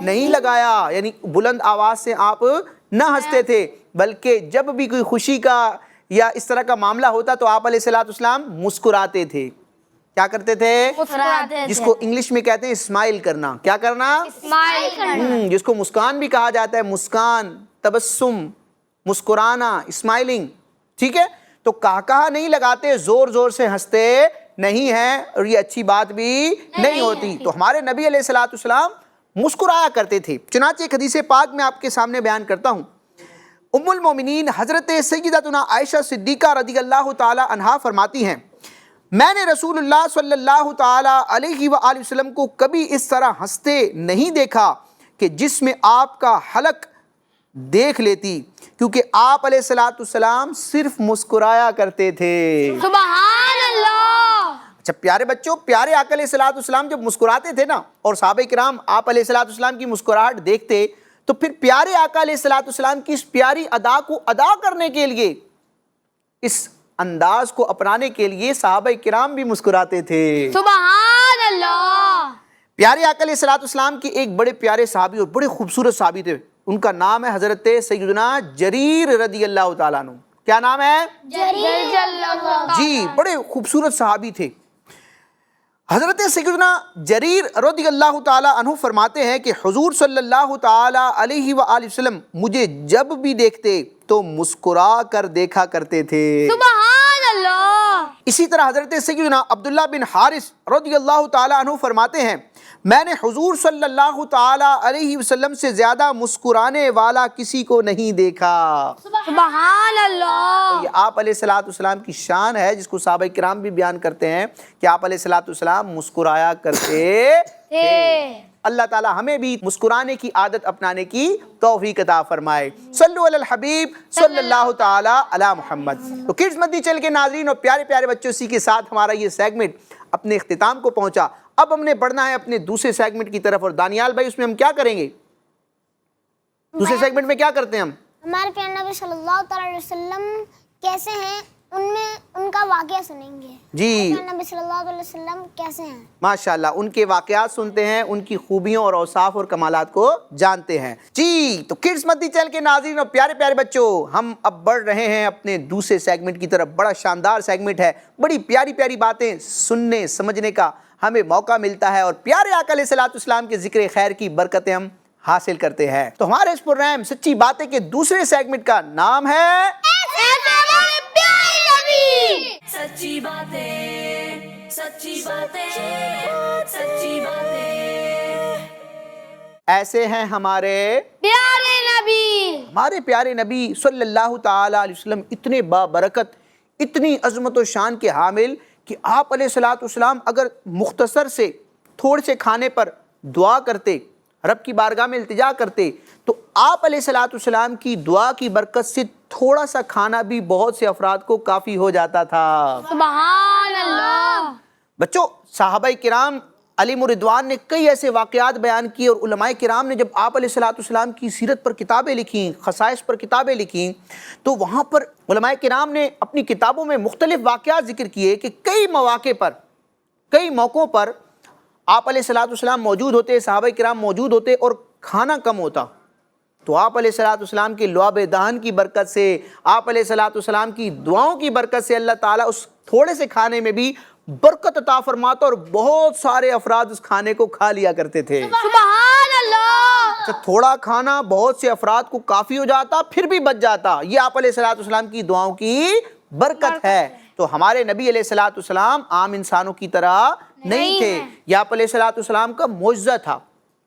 نہیں لگایا، یعنی بلند آواز سے آپ نہ ہنستے تھے، بلکہ جب بھی کوئی خوشی کا یا اس طرح کا معاملہ ہوتا تو آپ علیہ الصلوۃ والسلام مسکراتے تھے۔ کیا کرتے تھے؟ جس کو انگلش میں کہتے ہیں اسمائل کرنا۔ کیا کرنا؟ جس کو مسکان بھی کہا جاتا ہے، مسکان، تبسم، مسکرانا، اسمائلنگ، ٹھیک ہے؟ تو کہا نہیں لگاتے، زور زور سے ہنستے نہیں ہیں، اور یہ اچھی بات بھی نہیں ہوتی۔ تو ہمارے نبی علیہ الصلوۃ والسلام مسکرایا کرتے تھے۔ چنانچہ ایک حدیث پاک میں آپ کے سامنے بیان کرتا ہوں۔ ام المومنین حضرت سیدتنا عائشہ صدیقہ رضی اللہ تعالی عنہا فرماتی ہیں، میں نے رسول اللہ صلی اللہ تعالی علیہ وآلہ وسلم کو کبھی اس طرح ہنستے نہیں دیکھا کہ جس میں آپ کا حلق دیکھ لیتی، کیونکہ آپ علیہ الصلوۃ والسلام صرف مسکرایا کرتے تھے۔ سبحان اللہ۔ اچھا پیارے بچوں، پیارے آقا علیہ الصلوۃ والسلام جب مسکراتے تھے نا، اور صحابہ کرام آپ علیہ الصلوۃ والسلام کی مسکراہٹ دیکھتے، تو پھر پیارے آقا علیہ الصلوۃ والسلام کی اس پیاری ادا کو ادا کرنے کے لیے، اس انداز کو اپنانے کے لیے صحابہ کرام بھی مسکراتے تھے۔ سبحان اللہ۔ پیارے آقا علیہ الصلوۃ والسلام کے ایک بڑے پیارے صحابی اور بڑے خوبصورت صحابی تھے، ان کا نام ہے حضرت سیدنا جریر رضی اللہ تعالیٰ عنہ۔ کیا نام ہے؟ جی، بڑے خوبصورت صحابی تھے۔ حضرت سیدنا جریر رضی اللہ تعالیٰ عنہ فرماتے ہیں کہ حضور صلی اللہ تعالیٰ علیہ وآلہ وسلم مجھے جب بھی دیکھتے تو مسکرا کر دیکھا کرتے تھے۔ سبحان اللہ۔ اسی طرح حضرت سیدنا عبداللہ بن حارث رضی اللہ تعالیٰ عنہ فرماتے ہیں، میں نے حضور صلی اللہ تعالیٰ علیہ وسلم سے زیادہ مسکرانے والا کسی کو نہیں دیکھا۔ سبحان اللہ۔ یہ آپ علیہ الصلوۃ والسلام کی شان ہے، جس کو صحابہ کرام بھی بیان کرتے ہیں کہ آپ علیہ الصلوۃ والسلام مسکرایا کرتے تھے۔ اللہ تعالیٰ ہمیں بھی مسکرانے کی عادت اپنانے کی توفیق عطا فرمائے۔ صلو علی الحبیب صلی اللہ تعالیٰ علی محمد۔ تو کڈز مدنی چینل کے ناظرین اور پیارے پیارے بچوں، اسی کے ساتھ ہمارا یہ سیگمنٹ اپنے اختتام کو پہنچا۔ اب ہم نے بڑھنا ہے اپنے دوسرے سیگمنٹ کی طرف، اور دانیال بھائی اس میں ہم کیا کریں گے؟ دوسرے سیگمنٹ میں کیا کرتے ہیں ہم؟ ہمارے پیارے نبی صلی اللہ تعالی علیہ وسلم کیسے ہیں، ان کا واقعہ سنیں گے۔ جی، پیارے نبی صلی اللہ علیہ وسلم کیسے ہیں؟ ماشاءاللہ، ان کے واقعات سنتے ہیں، ان کی خوبیوں اور اوصاف اور کمالات کو جانتے ہیں۔ جی، تو کڈز مدنی چینل کے ناظرین اور پیارے پیارے بچوں، ہم اب بڑھ رہے ہیں اپنے دوسرے سیگمنٹ کی طرف۔ بڑا شاندار سیگمنٹ ہے، بڑی پیاری پیاری باتیں سننے سمجھنے کا ہمیں موقع ملتا ہے، اور پیارے آقا علیہ الصلوۃ والسلام کے ذکر خیر کی برکتیں ہم حاصل کرتے ہیں۔ تو ہمارے اس پروگرام سچی باتیں کے دوسرے سیگمنٹ کا نام ہے سچی باتیں، سچی باتیں، سچی باتیں۔ ایسے ہیں ہمارے پیارے نبی۔ ہمارے پیارے نبی صلی اللہ تعالیٰ علیہ وسلم اتنے بابرکت، اتنی عظمت و شان کے حامل کہ آپ علیہ الصلوۃ والسلام اگر مختصر سے تھوڑے سے کھانے پر دعا کرتے، رب کی بارگاہ میں التجا کرتے، تو آپ علیہ الصلوۃ والسلام کی دعا کی برکت سے تھوڑا سا کھانا بھی بہت سے افراد کو کافی ہو جاتا تھا۔ سبحان اللہ۔ بچوں، صحابہ کرام علیہم رضوان نے کئی ایسے واقعات بیان کیے، اور علماء کرام نے جب آپ علیہ الصلوۃ والسلام کی سیرت پر کتابیں لکھیں، خصائص پر کتابیں لکھیں، تو وہاں پر علماء کرام نے اپنی کتابوں میں مختلف واقعات ذکر کیے کہ کئی مواقع پر، کئی موقعوں پر آپ علیہ الصلوۃ والسلام موجود ہوتے، صحابہ کرام موجود ہوتے، اور کھانا کم ہوتا، تو آپ علیہ الصلوۃ والسلام کے لعاب دہن کی برکت سے، آپ علیہ الصلوۃ والسلام کی دعاؤں کی برکت سے اللہ تعالیٰ اس تھوڑے سے کھانے میں بھی برکت عطا فرماتا، اور بہت سارے افراد اس کھانے کو کھا لیا کرتے تھے۔ سبحان اللہ۔ تھوڑا کھانا بہت سے افراد کو کافی ہو جاتا، پھر بھی بچ جاتا، یہ آپ علیہ الصلوۃ والسلام کی دعاؤں کی برکت ہے۔ تو ہمارے نبی علیہ الصلوۃ والسلام عام انسانوں کی طرح نہیں تھے، یہ آپ علیہ الصلوۃ والسلام کا معجزہ تھا۔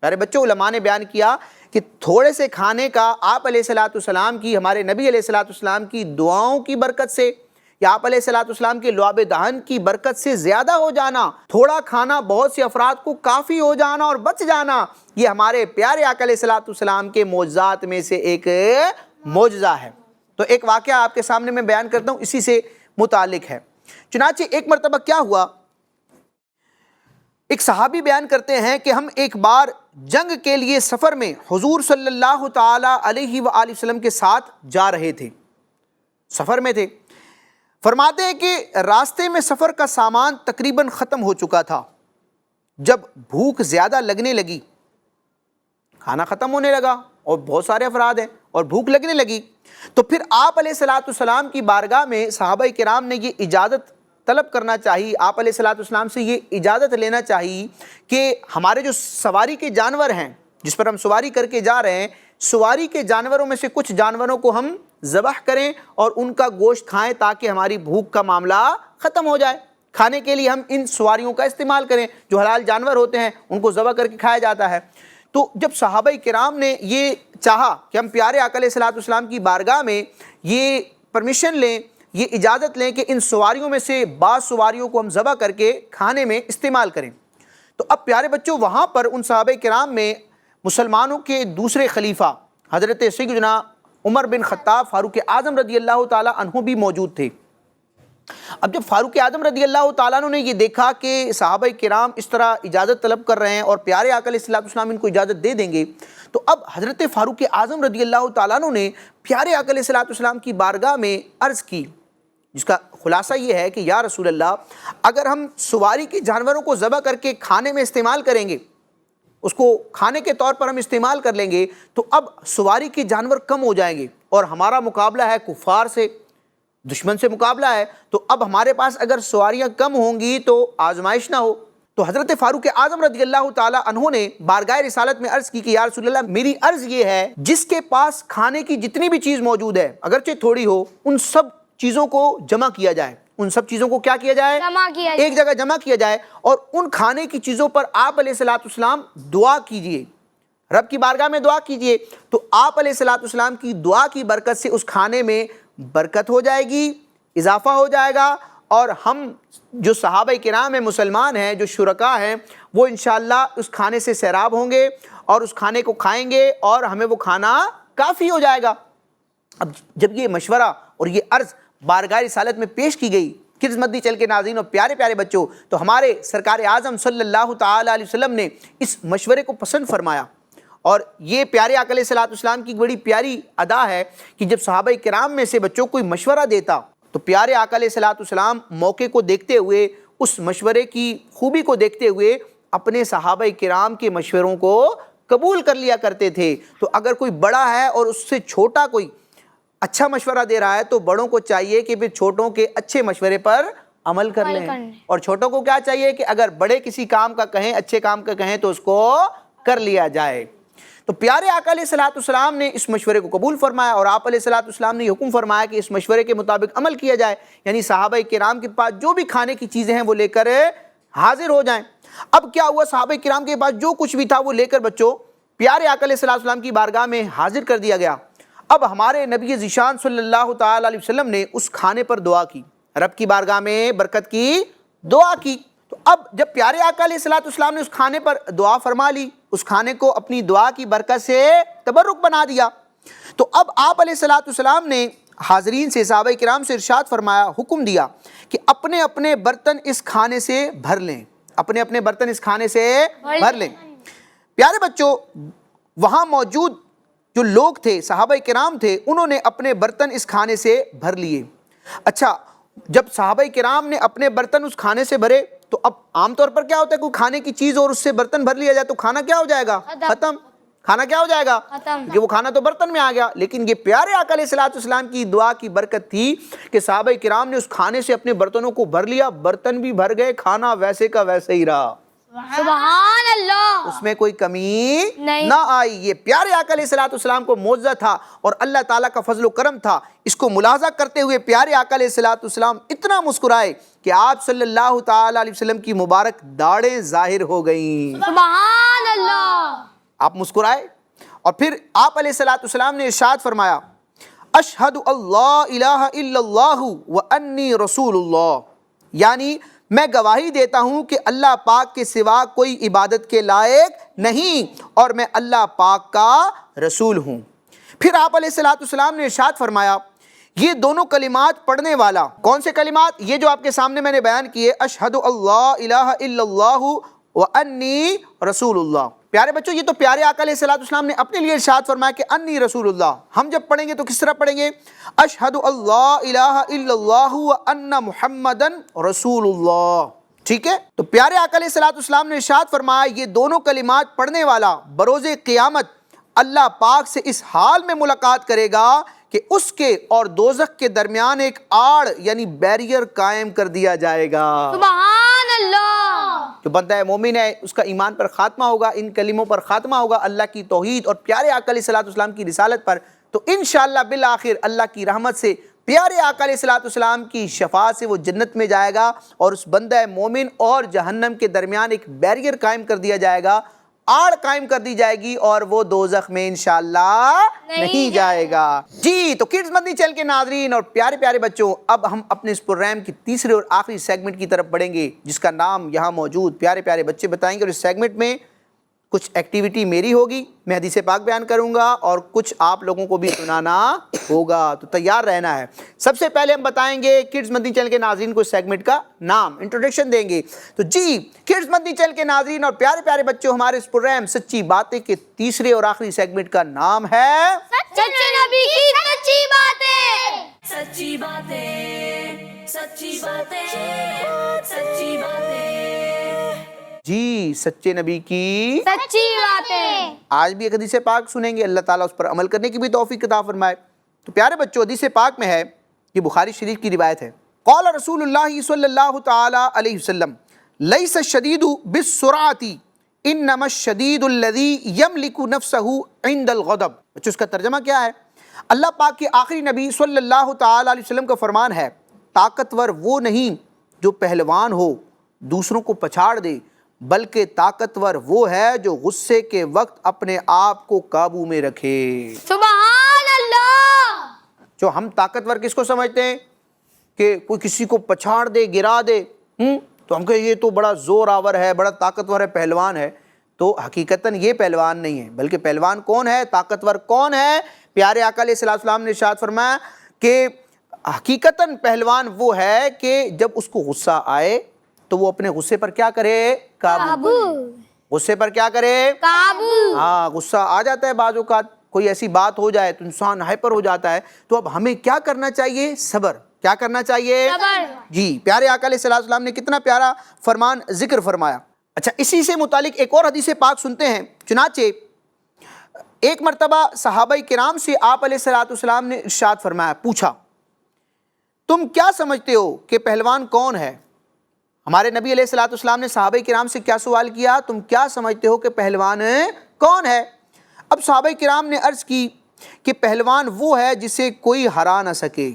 میرے بچوں، علماء نے بیان کیا کہ تھوڑے سے کھانے کا آپ علیہ الصلوۃ والسلام کی، ہمارے نبی علیہ الصلوۃ والسلام کی دعاؤں کی برکت سے، یا آپ علیہ الصلوۃ والسلام کے لعاب دہن کی برکت سے زیادہ ہو جانا، تھوڑا کھانا بہت سے افراد کو کافی ہو جانا اور بچ جانا، یہ ہمارے پیارے آقا علیہ الصلوۃ والسلام کے معجزات میں سے ایک معجزہ ہے۔ تو ایک واقعہ آپ کے سامنے میں بیان کرتا ہوں، اسی سے متعلق ہے۔ چنانچہ ایک مرتبہ کیا ہوا، ایک صحابی بیان کرتے ہیں کہ ہم ایک بار جنگ کے لیے سفر میں حضور صلی اللہ تعالیٰ علیہ وآلہ وسلم کے ساتھ جا رہے تھے، سفر میں تھے۔ فرماتے ہیں کہ راستے میں سفر کا سامان تقریباً ختم ہو چکا تھا، جب بھوک زیادہ لگنے لگی کھانا ختم ہونے لگا اور بہت سارے افراد ہیں اور بھوک لگنے لگی، تو پھر آپ علیہ الصلوۃ والسلام کی بارگاہ میں صحابہ کرام نے یہ اجازت طلب کرنا چاہیے، آپ علیہ الصلوۃ والسلام سے یہ اجازت لینا چاہیے کہ ہمارے جو سواری کے جانور ہیں جس پر ہم سواری کر کے جا رہے ہیں، سواری کے جانوروں میں سے کچھ جانوروں کو ہم ذبح کریں اور ان کا گوشت کھائیں تاکہ ہماری بھوک کا معاملہ ختم ہو جائے۔ کھانے کے لیے ہم ان سواریوں کا استعمال کریں، جو حلال جانور ہوتے ہیں ان کو ذبح کر کے کھایا جاتا ہے۔ تو جب صحابہ کرام نے یہ چاہا کہ ہم پیارے آقا علیہ الصلوۃ والسلام کی بارگاہ میں یہ پرمیشن لیں، یہ اجازت لیں کہ ان سواریوں میں سے بعض سواریوں کو ہم ذبح کر کے کھانے میں استعمال کریں، تو اب پیارے بچوں وہاں پر ان صحابہ کرام میں مسلمانوں کے دوسرے خلیفہ حضرت سیدنا عمر بن خطاب فاروق اعظم رضی اللہ تعالیٰ عنہ بھی موجود تھے۔ اب جب فاروق اعظم رضی اللہ تعالیٰ عنہ نے یہ دیکھا کہ صحابہ کرام اس طرح اجازت طلب کر رہے ہیں اور پیارے آقا علیہ الصلوۃ والسلام ان کو اجازت دے دیں گے، تو اب حضرت فاروق اعظم رضی اللہ تعالیٰ عنہ نے پیارے آقا علیہ الصلوۃ والسلام کی بارگاہ میں عرض کی، جس کا خلاصہ یہ ہے کہ یا رسول اللہ، اگر ہم سواری کے جانوروں کو ذبح کر کے کھانے میں استعمال کریں گے، اس کو کھانے کے طور پر ہم استعمال کر لیں گے، تو اب سواری کے جانور کم ہو جائیں گے اور ہمارا مقابلہ ہے کفار سے، دشمن سے مقابلہ ہے، تو اب ہمارے پاس اگر سواریاں کم ہوں گی تو آزمائش نہ ہو۔ تو حضرت فاروق اعظم رضی اللہ تعالیٰ عنہ نے بارگاہ رسالت میں عرض کی کہ یا رسول اللہ، میری عرض یہ ہے جس کے پاس کھانے کی جتنی بھی چیز موجود ہے اگرچہ تھوڑی ہو، ان سب چیزوں کو جمع کیا جائے، ان سب چیزوں کو کیا کیا جائے؟ ایک جگہ جمع کیا جائے، اور ان کھانے کی چیزوں پر آپ علیہ الصلوۃ والسلام دعا کیجئے، رب کی بارگاہ میں دعا کیجئے، تو آپ علیہ الصلوۃ والسلام کی دعا کی برکت سے اس کھانے میں برکت ہو جائے گی، اضافہ ہو جائے گا، اور ہم جو صحابہ کرام ہیں، مسلمان ہیں، جو شرکاء ہیں، وہ انشاءاللہ اس کھانے سے سیراب ہوں گے اور اس کھانے کو کھائیں گے اور ہمیں وہ کھانا کافی ہو جائے گا۔ اب جب یہ مشورہ اور یہ عرض بارگاہ رسالت میں پیش کی گئی، خدمت دی چل کے ناظرین اور پیارے پیارے بچوں، تو ہمارے سرکار اعظم صلی اللہ تعالیٰ علیہ وسلم نے اس مشورے کو پسند فرمایا، اور یہ پیارے آقا علیہ الصلوۃ والسلام کی بڑی پیاری ادا ہے کہ جب صحابہ کرام میں سے بچوں کوئی مشورہ دیتا تو پیارے آقا علیہ الصلوۃ والسلام موقع کو دیکھتے ہوئے، اس مشورے کی خوبی کو دیکھتے ہوئے اپنے صحابہ کرام کے مشوروں کو قبول کر لیا کرتے تھے۔ تو اگر کوئی بڑا ہے اور اس سے چھوٹا کوئی اچھا مشورہ دے رہا ہے تو بڑوں کو چاہیے کہ پھر چھوٹوں کے اچھے مشورے پر عمل کر لیں، اور چھوٹوں کو کیا چاہیے کہ اگر بڑے کسی کام کا کہیں، اچھے کام کا کہیں، تو اس کو کر لیا جائے۔ تو پیارے آقا علیہ الصلوۃ والسلام نے اس مشورے کو قبول فرمایا، اور آپ علیہ الصلوۃ والسلام نے یہ حکم فرمایا کہ اس مشورے کے مطابق عمل کیا جائے، یعنی صحابہ کرام کے پاس جو بھی کھانے کی چیزیں ہیں وہ لے کر حاضر ہو جائیں۔ اب کیا ہوا، صحابہ کرام کے پاس جو کچھ بھی تھا وہ لے کر بچوں پیارے آقا علیہ الصلوۃ والسلام کی بارگاہ میں حاضر کر دیا گیا۔ اب ہمارے نبی ذیشان صلی اللہ تعالیٰ علیہ وسلم نے اس کھانے پر دعا کی، رب کی بارگاہ میں برکت کی دعا کی۔ تو اب جب پیارے آقا علیہ الصلوۃ والسلام نے اس کھانے پر دعا فرما لی، اس کھانے کو اپنی دعا کی برکت سے تبرک بنا دیا، تو اب آپ علیہ الصلوۃ والسلام نے حاضرین سے، صحابہ کرام سے ارشاد فرمایا، حکم دیا کہ اپنے اپنے برتن اس کھانے سے بھر لیں، اپنے اپنے برتن اس کھانے سے بھر لیں۔ پیارے بچوں، وہاں موجود جو لوگ تھے، صحابہ کرام تھے، انہوں نے اپنے برتن اس کھانے سے بھر لیے۔ اچھا، جب صحابہ کرام نے اپنے برتن اس کھانے سے بھرے تو اب عام طور پر کیا ہوتا ہے، کوئی کھانے کی چیز اور اس سے برتن بھر لیا جائے تو کھانا کیا ہو جائے گا؟ ختم۔ کھانا کیا ہو جائے گا؟ کہ وہ کھانا تو برتن میں آ گیا۔ لیکن یہ پیارے آقا علیہ الصلوۃ والسلام کی دعا کی برکت تھی کہ صحابہ کرام نے اس کھانے سے اپنے برتنوں کو بھر لیا، برتن بھی بھر گئے، کھانا ویسے کا ویسے ہی رہا، سبحان اللہ، اس میں کوئی کمی نہ آئی۔ یہ پیارے آقا علیہ الصلوۃ والسلام کو معجزہ تھا اور اللہ تعالیٰ کا فضل و کرم تھا۔ اس کو ملاحظہ کرتے ہوئے پیارے آقا علیہ الصلوۃ والسلام اتنا مسکرائے کہ آپ صلی اللہ تعالیٰ علیہ وسلم کی مبارک داڑھیں ظاہر ہو گئیں۔ سبحان اللہ، آپ مسکرائے، اور پھر آپ علیہ الصلوۃ والسلام نے ارشاد فرمایا، اشہد اللہ الہ الا اللہ وانی رسول اللہ، یعنی میں گواہی دیتا ہوں کہ اللہ پاک کے سوا کوئی عبادت کے لائق نہیں اور میں اللہ پاک کا رسول ہوں۔ پھر آپ علیہ الصلوۃ والسلام نے ارشاد فرمایا، یہ دونوں کلمات پڑھنے والا، کون سے کلمات؟ یہ جو آپ کے سامنے میں نے بیان کیے، اشہد اللہ الہ الا اللہ وانی رسول اللہ۔ پیارے بچوں، یہ تو پیارے آقا علیہ الصلوۃ والسلام نے اپنے لیے ارشاد فرمایا کہ انی رسول اللہ۔ ہم جب پڑھیں گے تو کس طرح پڑھیں گے؟ اشہد اللہ الہ الا اللہ وان محمدن رسول اللہ۔ ٹھیک ہے. تو پیارے آقا علیہ الصلوۃ والسلام نے ارشاد فرمایا یہ دونوں کلمات پڑھنے والا بروز قیامت اللہ پاک سے اس حال میں ملاقات کرے گا کہ اس کے اور دوزخ کے درمیان ایک آڑ یعنی بیریئر قائم کر دیا جائے گا. سبحان اللہ. جو بندہ مومن ہے اس کا ایمان پر خاتمہ ہوگا, ان کلموں پر خاتمہ ہوگا, اللہ کی توحید اور پیارے آقا علیہ الصلوۃ والسلام کی رسالت پر, تو انشاءاللہ بالآخر اللہ کی رحمت سے پیارے آقا علیہ الصلوۃ والسلام کی شفاعت سے وہ جنت میں جائے گا, اور اس بندہ مومن اور جہنم کے درمیان ایک بیریئر قائم کر دیا جائے گا, آڑ قائم کر دی جائے گی, اور وہ دوزخ میں انشاءاللہ نہیں جائے گا. جی تو کڈز مدنی چینل کے ناظرین اور پیارے پیارے بچوں, اب ہم اپنے اس پروگرام کی تیسرے اور آخری سیگمنٹ کی طرف بڑھیں گے, جس کا نام یہاں موجود پیارے پیارے بچے بتائیں گے, اور اس سیگمنٹ میں کچھ ایکٹیویٹی میری ہوگی, میں حدیث پاک بیان کروں گا, اور کچھ آپ لوگوں کو بھی سنانا ہوگا, تو تیار رہنا ہے. سب سے پہلے ہم بتائیں گے کڈز مدنی چینل کے ناظرین کو اس سیگمنٹ کا نام, انٹروڈکشن دیں گے. تو جی کڈز مدنی چینل کے ناظرین اور پیارے پیارے بچوں, ہمارے اس پروگرام سچی باتیں کے تیسرے اور آخری سیگمنٹ کا نام ہے سچے نبی کی سچی باتیں. سچی باتیں, سچی باتیں, سچی باتیں. جی سچے نبی کی سچی باتیں. آج بھی ایک حدیث پاک سنیں گے, اللہ تعالیٰ اس پر عمل کرنے کی بھی توفیق عطا فرمائے. تو پیارے بچوں حدیث پاک میں ہے, یہ بخاری شریف کی روایت ہے, قال رسول اللہ صلی اللہ تعالی علیہ وسلم لیس الشدید بالسرعۃ انما الشدید الذی یملک نفسہ عند الغضب. بچوں اس کا ترجمہ کیا ہے؟ اللہ پاک کے آخری نبی صلی اللہ تعالی علیہ وسلم کا فرمان ہے, طاقتور وہ نہیں جو پہلوان ہو دوسروں کو پچھاڑ دے, بلکہ طاقتور وہ ہے جو غصے کے وقت اپنے آپ کو قابو میں رکھے. سبحان اللہ. جو ہم طاقتور کس کو سمجھتے ہیں کہ کوئی کسی کو پچھاڑ دے, گرا دے, تو ہم کہیں یہ تو بڑا زور آور ہے, بڑا طاقتور ہے, پہلوان ہے. تو حقیقتاً یہ پہلوان نہیں ہے, بلکہ پہلوان کون ہے, طاقتور کون ہے؟ پیارے آقا علیہ الصلوۃ والسلام نے ارشاد فرمایا کہ حقیقتاً پہلوان وہ ہے کہ جب اس کو غصہ آئے تو وہ اپنے غصے پر کیا کرے, قابو. غصے پر کیا کرے, قابو. ہاں غصہ آ جاتا ہے بعض اوقات, کوئی ایسی بات ہو جائے تو انسان ہائپر ہو جاتا ہے, تو اب ہمیں کیا کرنا چاہیے, صبر. کیا کرنا چاہیے, صبر. جی پیارے آقا علیہ الصلوۃ والسلام نے کتنا پیارا فرمان ذکر فرمایا. اچھا اسی سے متعلق ایک اور حدیث پاک سنتے ہیں. چنانچہ ایک مرتبہ صحابہ کرام سے آپ علیہ الصلوۃ والسلام نے ارشاد فرمایا, پوچھا تم کیا سمجھتے ہو کہ پہلوان کون ہے؟ ہمارے نبی علیہ الصلوۃ والسلام نے صحابہ کرام سے کیا سوال کیا, تم کیا سمجھتے ہو کہ پہلوان کون ہے؟ اب صحابہ کرام نے عرض کی کہ پہلوان وہ ہے جسے کوئی ہرا نہ سکے.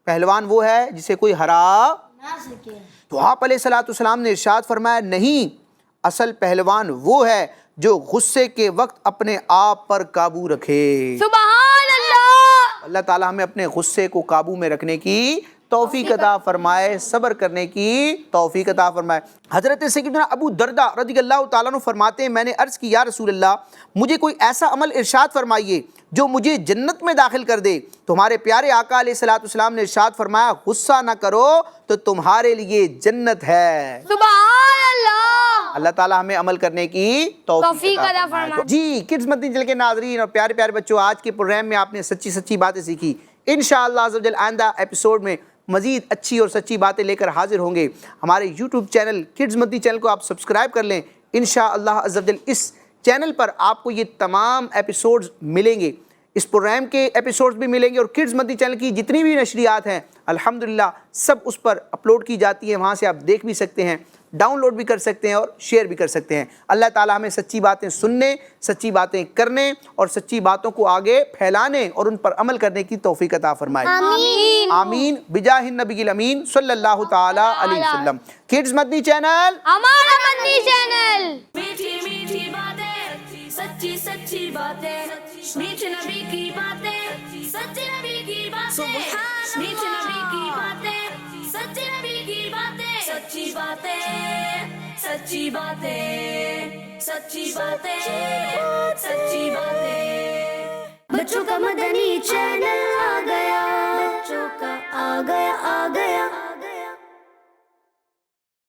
پہلوان وہ ہے جسے کوئی ہرا نہ سکے. تو آپ علیہ الصلوۃ والسلام نے ارشاد فرمایا, نہیں, اصل پہلوان وہ ہے جو غصے کے وقت اپنے آپ پر قابو رکھے. سبحان اللہ. اللہ تعالیٰ ہمیں اپنے غصے کو قابو میں رکھنے کی توفیق عطا فرمائے, صبر کرنے کی توفیق عطا فرمائے. حضرت سیدنا ابو درداء رضی اللہ تعالیٰ عنہ فرماتے ہیں, میں نے عرض کی یا رسول اللہ مجھے کوئی ایسا عمل ارشاد فرمائیے جو مجھے جنت میں داخل کر دے. تو ہمارے پیارے آقا علیہ الصلوۃ والسلام نے ارشاد فرمایا, غصہ نہ کرو تو تمہارے لیے جنت ہے. سبحان اللہ. اللہ تعالیٰ ہمیں عمل کرنے کی توفیق عطا فرمائے. جی کڈز مدنی چینل کے ناظرین اور پیارے پیارے بچوں, آج کے پروگرام میں آپ نے سچی سچی باتیں سیکھی. انشاءاللہ عز و جل آئندہ ایپیسوڈ میں مزید اچھی اور سچی باتیں لے کر حاضر ہوں گے. ہمارے یوٹیوب چینل کڈز مدنی چینل کو آپ سبسکرائب کر لیں. انشاءاللہ عز و جل اس چینل پر آپ کو یہ تمام ایپیسوڈز ملیں گے, اس پروگرام کے ایپیسوڈز بھی ملیں گے, اور کڈز مدنی چینل کی جتنی بھی نشریات ہیں الحمدللہ سب اس پر اپلوڈ کی جاتی ہیں, وہاں سے آپ دیکھ بھی سکتے ہیں, ڈاؤن لوڈ بھی کر سکتے ہیں اور شیئر بھی کر سکتے ہیں. اللہ تعالیٰ ہمیں سچی باتیں سننے, سچی باتیں کرنے اور سچی باتوں کو آگے پھیلانے اور ان پر عمل کرنے کی توفیق عطا فرمائے. آمین. آمین بجاہ النبی الامین صلی اللہ تعالی علیہ وسلم. کڈز مدنی چینل ہمارا مدنی چینل. میٹھی میٹھی باتیں, سچی سچی باتیں, میٹھے نبی کی باتیں, سچے نبی کی باتیں, میٹھے نبی کی باتیں, سچے نبی کی باتیں, سچی باتیں, سچی باتیں, سچی باتیں, سچی باتیں. بچوں کا مدنی چینل.